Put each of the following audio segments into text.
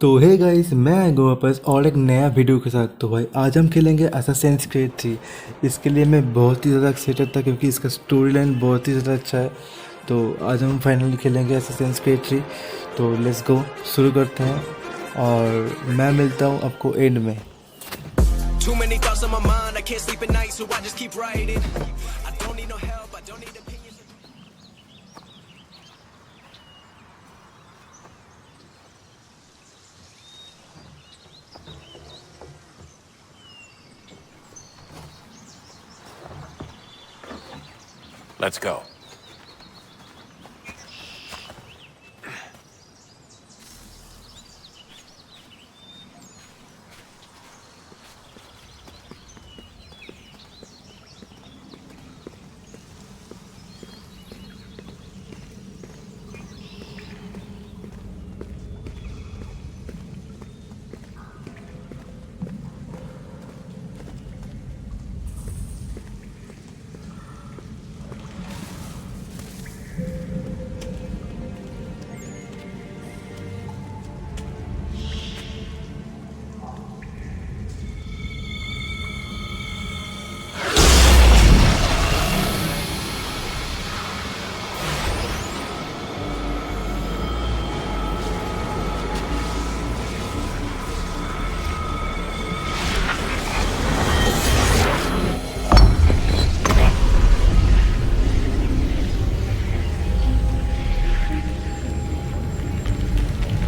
तो hey guys, मैं आ गया वापस और एक नया वीडियो के साथ। तो भाई आज हम खेलेंगे असासिन्स क्रीड 3। इसके लिए मैं बहुत ही ज़्यादा एक्साइटेड था क्योंकि इसका स्टोरी लाइन बहुत ही ज़्यादा अच्छा है। तो आज हम फाइनली खेलेंगे असासिन्स क्रीड 3। तो लेट्स गो, शुरू करते हैं और मैं मिलता हूँ आपको एंड में। Too many thoughts on my mind, I can't sleep at night, so I just keep writing. I don't need no help, I don't need opinions. Let's go.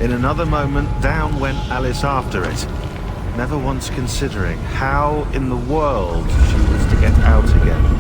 In another moment, down went Alice after it, never once considering how in the world she was to get out again.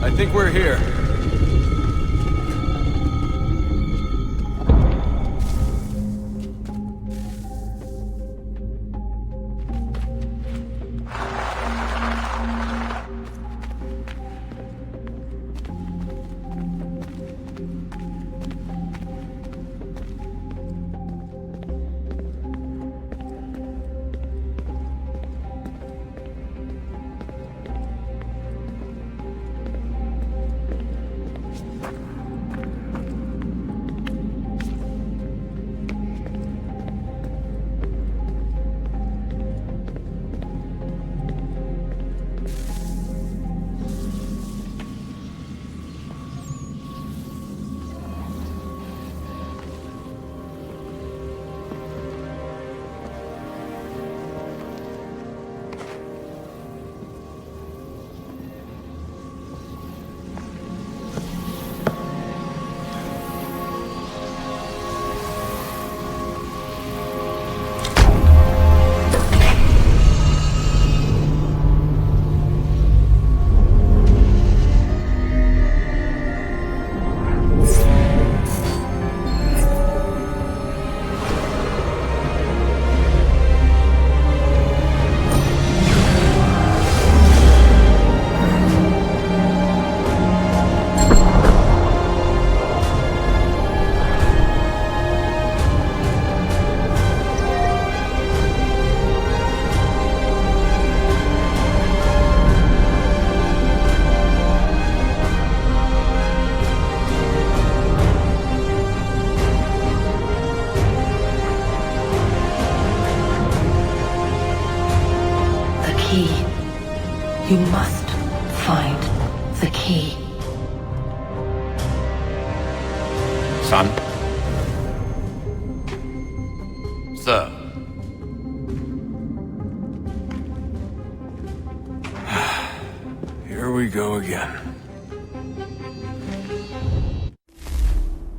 I think we're here. The key. You must find the key. Son? Sir. Here we go again.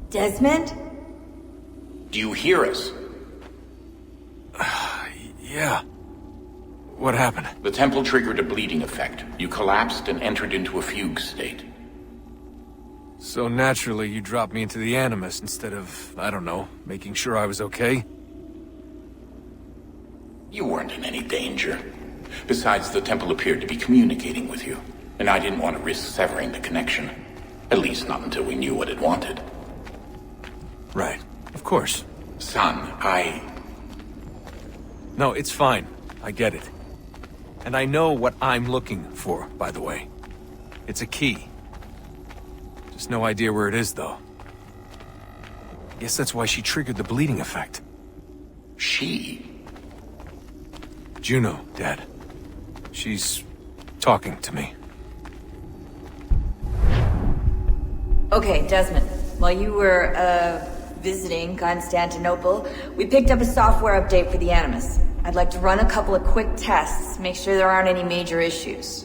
Desmond? Do you hear us? Yeah. What happened? The temple triggered a bleeding effect. You collapsed and entered into a fugue state. So naturally, you dropped me into the Animus instead of, I don't know, making sure I was okay? You weren't in any danger. Besides, the temple appeared to be communicating with you, and I didn't want to risk severing the connection. At least not until we knew what it wanted. Right. Of course. Son, No, it's fine. I get it. And I know what I'm looking for, by the way. It's a key. Just no idea where it is, though. Guess that's why she triggered the bleeding effect. She? Juno, Dad. She's talking to me. Okay, Desmond. While you were, visiting Constantinople, we picked up a software update for the Animus. I'd like to run a couple of quick tests, make sure there aren't any major issues.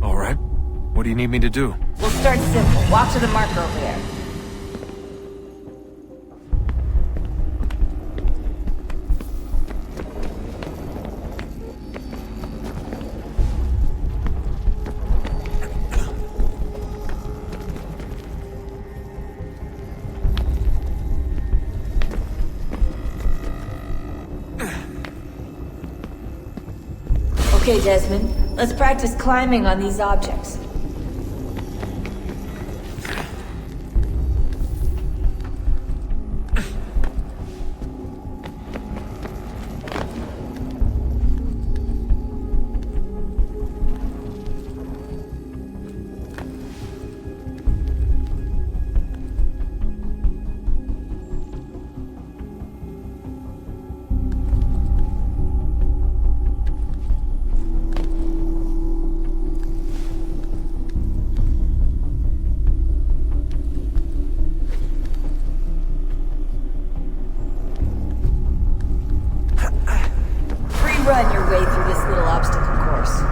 All right. What do you need me to do? We'll start simple. Walk to the marker over there. Okay, Desmond. Let's practice climbing on these objects. Run your way through this little obstacle course.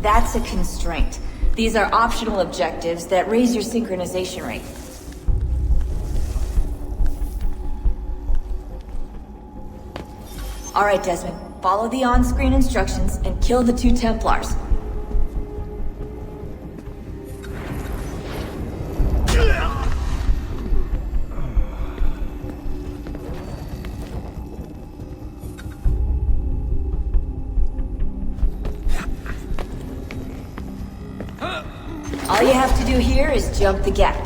That's a constraint. These are optional objectives that raise your synchronization rate. Alright, Desmond. Follow the on-screen instructions and kill the 2 Templars. All you have to do here is jump the gap.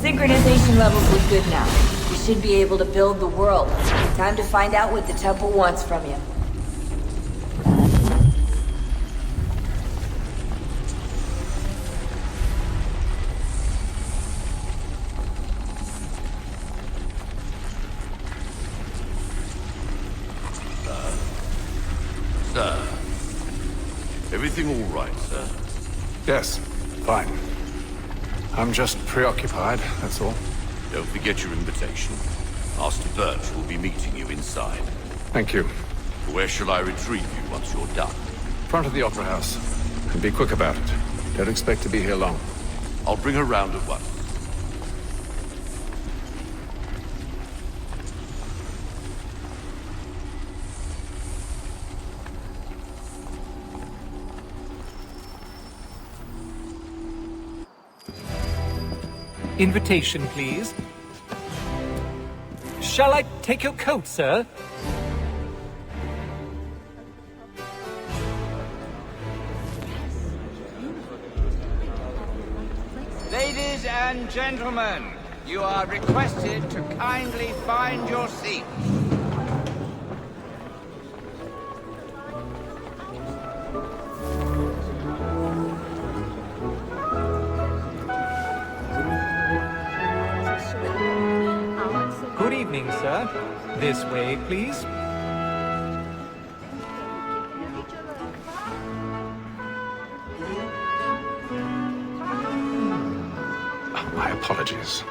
Synchronization levels look good now. We should be able to build the world. Time to find out what the temple wants from you. Everything all right, sir? Yes, fine. I'm just preoccupied, that's all. Don't forget your invitation. Master Birch will be meeting you inside. Thank you. Where shall I retrieve you once you're done? Front of the Opera House. And be quick about it. Don't expect to be here long. I'll bring her round at once. Invitation, please. Shall I take your coat, sir? Ladies and gentlemen, you are requested to kindly find your seats. Good evening, sir. This way, please. My apologies.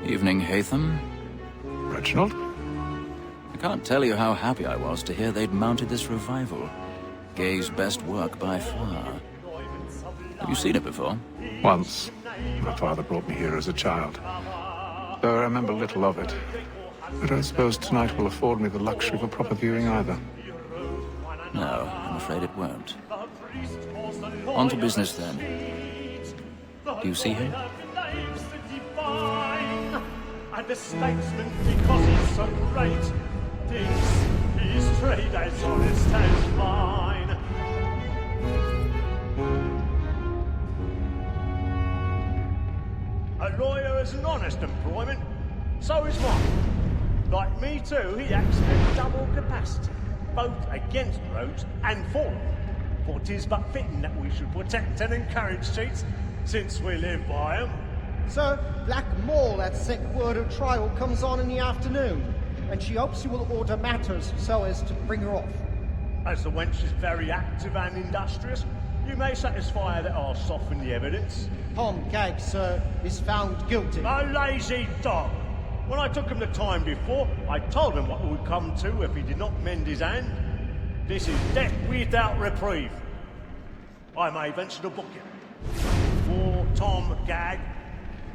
Evening, Haytham. Reginald? I can't tell you how happy I was to hear they'd mounted this revival. Gay's best work by far. Have you seen it before? Once. My father brought me here as a child. Though I remember little of it. I don't suppose tonight will afford me the luxury of a proper viewing either. No, I'm afraid it won't. On to business then. Do you see him? And the statesman, because he's so great, thinks his trade as honest as mine. A lawyer is an honest employment, so is mine. Like me too, he acts in double capacity, both against Rhodes and for them. For 'tis but fitting that we should protect and encourage cheats, since we live by 'em. Sir, Black Mall at set word of trial comes on in the afternoon, and she hopes you will order matters so as to bring her off. As the wench is very active and industrious, you may satisfy her that I'll soften the evidence. Tom Gag, sir, is found guilty. A lazy dog! When I took him the time before, I told him what would come to if he did not mend his hand. This is death without reprieve. I may venture to book him. For Tom Gag.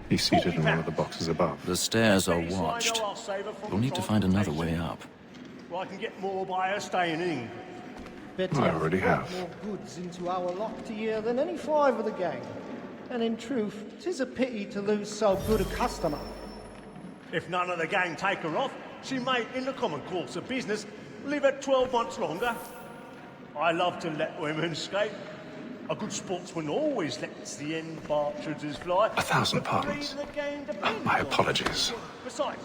He's seated in one of the boxes above. The stairs are watched. We'll need to find another way up. Well, I can get more by her staying in. Betty I already have. more goods into our locked year than any five of the gang. And in truth, 'tis a pity to lose so good a customer. If none of the gang take her off, she may, in the common course of business, live at 12 months longer. I love to let women escape. A good sportsman always lets the end partridges fly. 1,000 pardons. My apologies. Besides,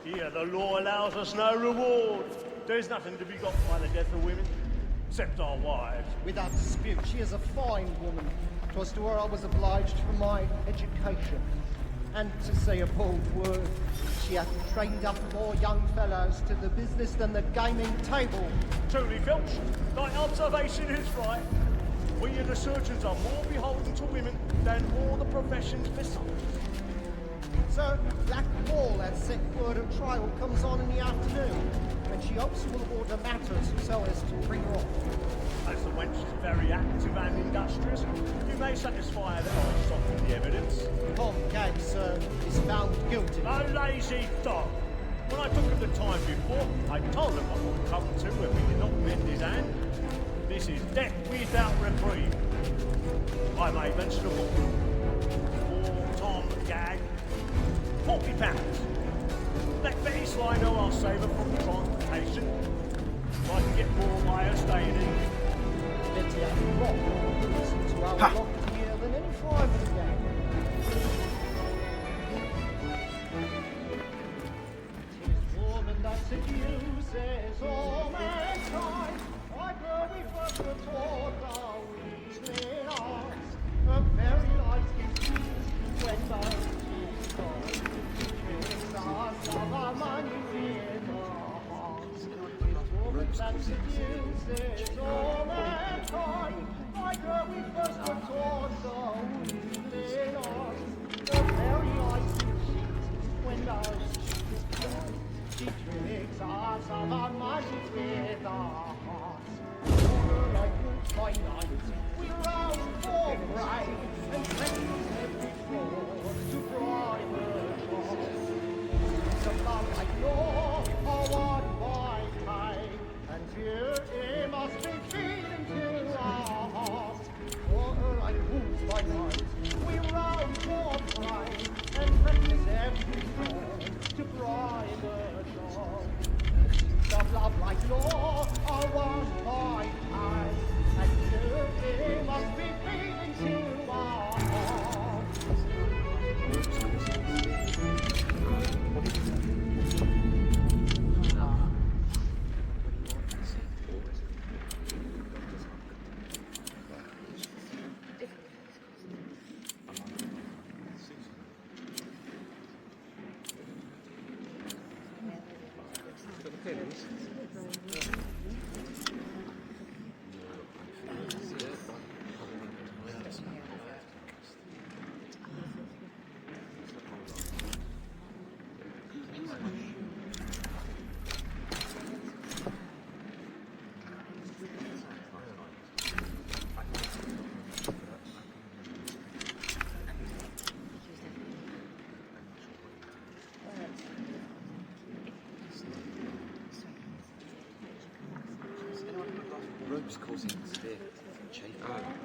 here the law allows us no reward. There's nothing to be got by the death of women, except our wives. Without dispute, she is a fine woman. 'Twas to her I was obliged for my education. And to say a bold word, she hath trained up more young fellows to the business than the gaming table. Truly, Filch, thy observation is right. We and the surgeons are more beholden to women than all the professions besides. Sir, Black Mall at set word of trial comes on in the afternoon, and she hopes you will order matters so as to bring her off. As the wench is very active and industrious, you may satisfy her that I'll soften the evidence. Tom Gag, sir, is found guilty. A lazy dog! When I took him the time before, I told him what would come to if he did not mend his hand. This is death without reprieve. I may venture to book him. For Tom Gag, £40. Let Betty Sly know I'll save her from transportation. If I can get more by her staying in. Betty hath more goods into our locked year than any five of the gang. Tis woman that seduces all mankind. I grow that seduces all mankind. Like her we first were taught the wheeling on. The very eyes to see when our ship is flying. She tricks us of our minds with our hearts. Over like wolves by night, we rouse for pride and threatens every floor to bribe the shores. The love like law are one by kind, and fear it must be feeding to our hearts. Over like wolves by night, we rouse for pride and threatens every floor to bribe the shores. Of love like law are one by kind, and fear must be feeding to our hearts. Ropes causing severe chafing.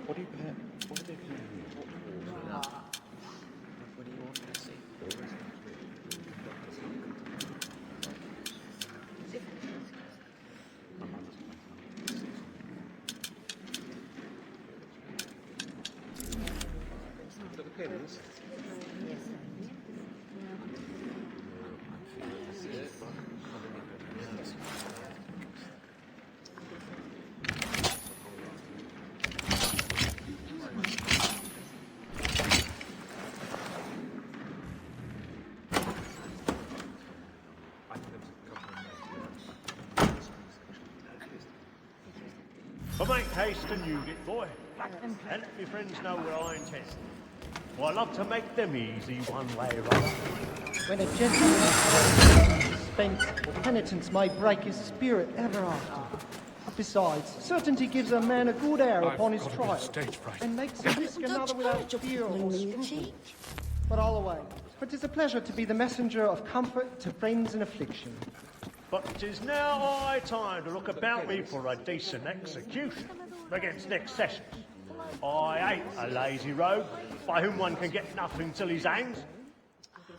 What do you pay? What are they paying you? What do you want to see? Look at the pins. But make haste and use it, boy, and let your friends know what I intend. For I love to make them easy one way or other. When a gentleman is spent, penitence may break his spirit ever after. Besides, certainty gives a man a good air upon his trial, and makes him risk another without fear or scruple. But all away, for 'tis a pleasure to be the messenger of comfort to friends in affliction. But 'tis now high time to look about me for a decent execution against next session. I ain't a lazy rogue by whom one can get nothing till he's hanged.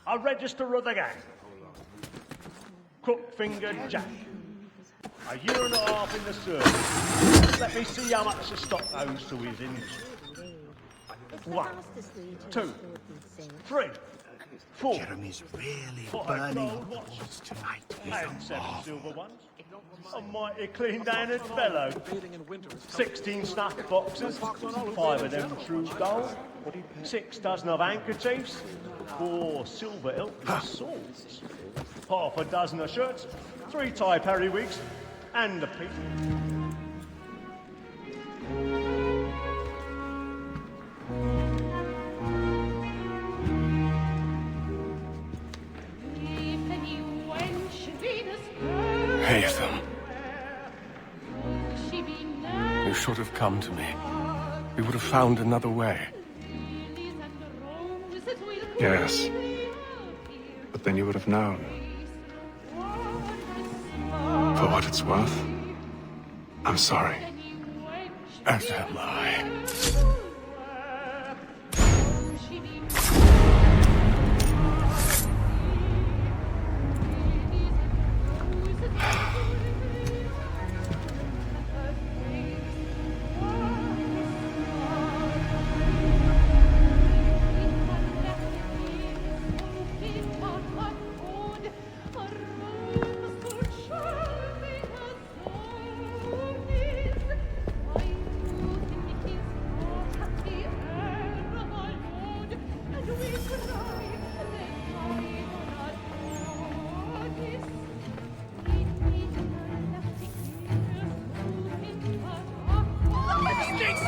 A register of the gang. Crook-fingered Jack. A year and a half in the service. Let me see how much the stock owes to his industry. 1, 2, 3, 4. Jeremy's really 5 burning gold watches tonight. and 7 silver ones. A mighty clean-handed fellow. 16 snuff boxes, 5 of them true gold. 6 dozen of handkerchiefs, 4 silver hilted swords. Half a dozen of shirts, 3 tie periwigs, and a piece. Haytham. You should have come to me. We would have found another way. Yes. But then you would have known. For what it's worth, I'm sorry. As am I.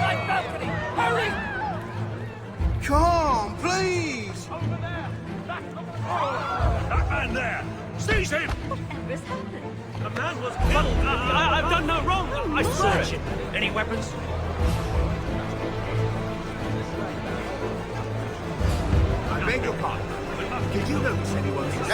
side balcony! Hurry! Come on, please! Over there! That man there! Seize him! Whatever's happened? The man was killed! I've done no wrong! I saw it! Any weapons? I beg your pardon. Did you notice anyone inside?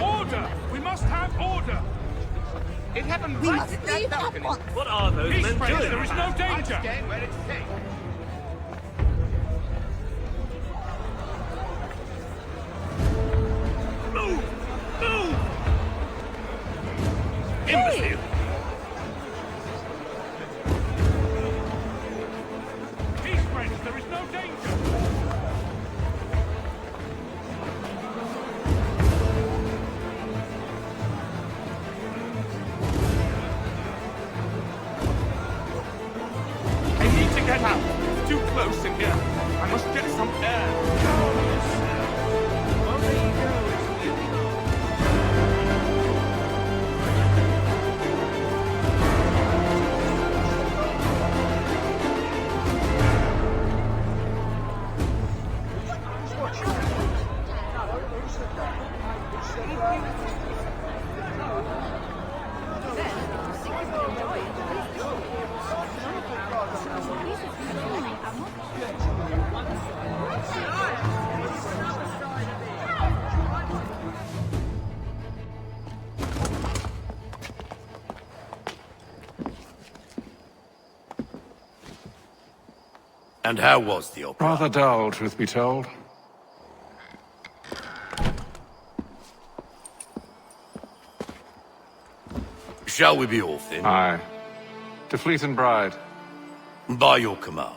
Order! We must have order! It happened We right must at that leave balcony. at once. What are those men doing? There is no danger! I stand where it's safe. Move! Move! Imbecile! Peace, friends! There is no danger! I need to get out. It's too close in here. I must get some air. Well, there you go. And how was the opera? Rather dull, truth be told. Shall we be off then? Aye. To Fleet and Bride. By your command.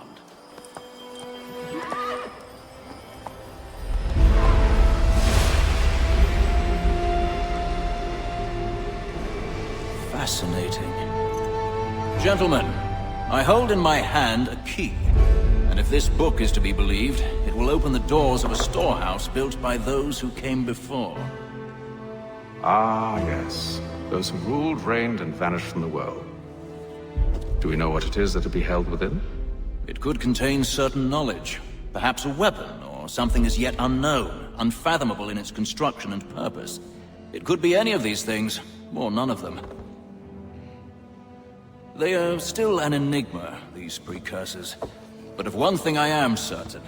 Fascinating. Gentlemen, I hold in my hand a key. And if this book is to be believed, it will open the doors of a storehouse built by those who came before. Ah, yes. Those who ruled, reigned, and vanished from the world. Do we know what it is that will be held within? It could contain certain knowledge. Perhaps a weapon, or something as yet unknown, unfathomable in its construction and purpose. It could be any of these things, or none of them. They are still an enigma, these precursors. But of one thing I am certain.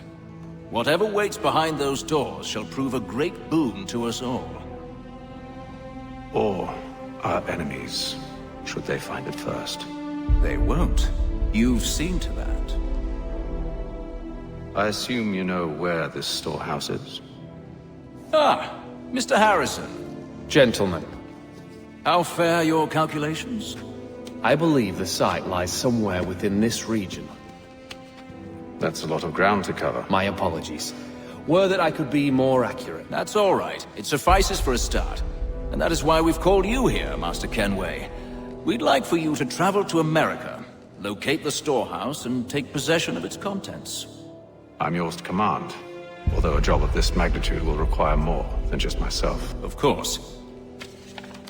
Whatever waits behind those doors shall prove a great boon to us all. Or our enemies, should they find it first. They won't. You've seen to that. I assume you know where this storehouse is? Ah, Mr. Harrison. Gentlemen, How fare your calculations? I believe the site lies somewhere within this region. That's a lot of ground to cover. My apologies. Were that I could be more accurate. That's all right. It suffices for a start. And that is why we've called you here, Master Kenway. We'd like for you to travel to America, locate the storehouse, and take possession of its contents. I'm yours to command, although a job of this magnitude will require more than just myself. Of course.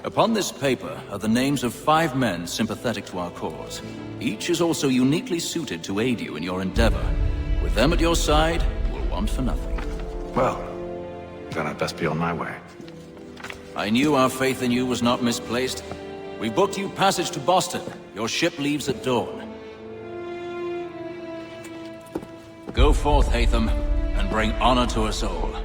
Upon this paper are the names of 5 men sympathetic to our cause. Each is also uniquely suited to aid you in your endeavor. With them at your side, we'll want for nothing. Well, then I'd best be on my way. I knew our faith in you was not misplaced. We booked you passage to Boston. Your ship leaves at dawn. Go forth, Hatham, and bring honor to us all.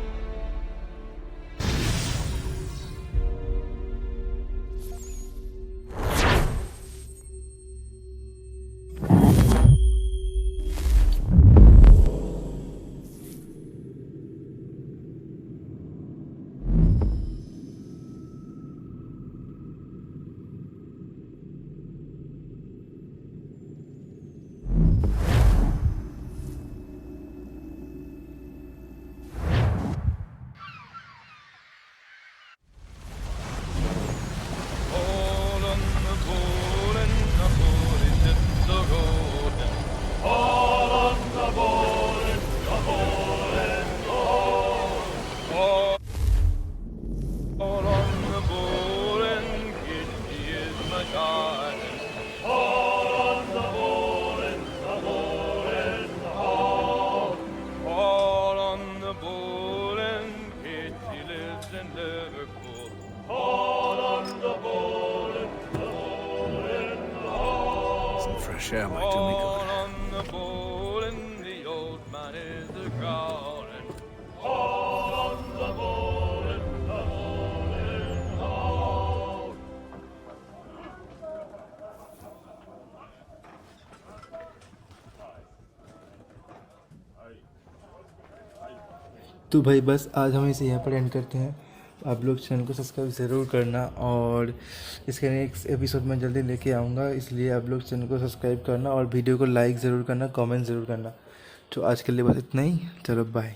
share my Tomiko. On the bowl and the old man is a growling. On the bowl and the bowling hall. तो भाई बस आज हम इसे यहाँ पर and करते हैं। आप लोग चैनल को सब्सक्राइब ज़रूर करना और इसके नेक्स्ट एपिसोड में जल्दी लेके आऊँगा, इसलिए आप लोग चैनल को सब्सक्राइब करना और वीडियो को लाइक ज़रूर करना, कमेंट ज़रूर करना। तो आज के लिए बस इतना ही, चलो बाय।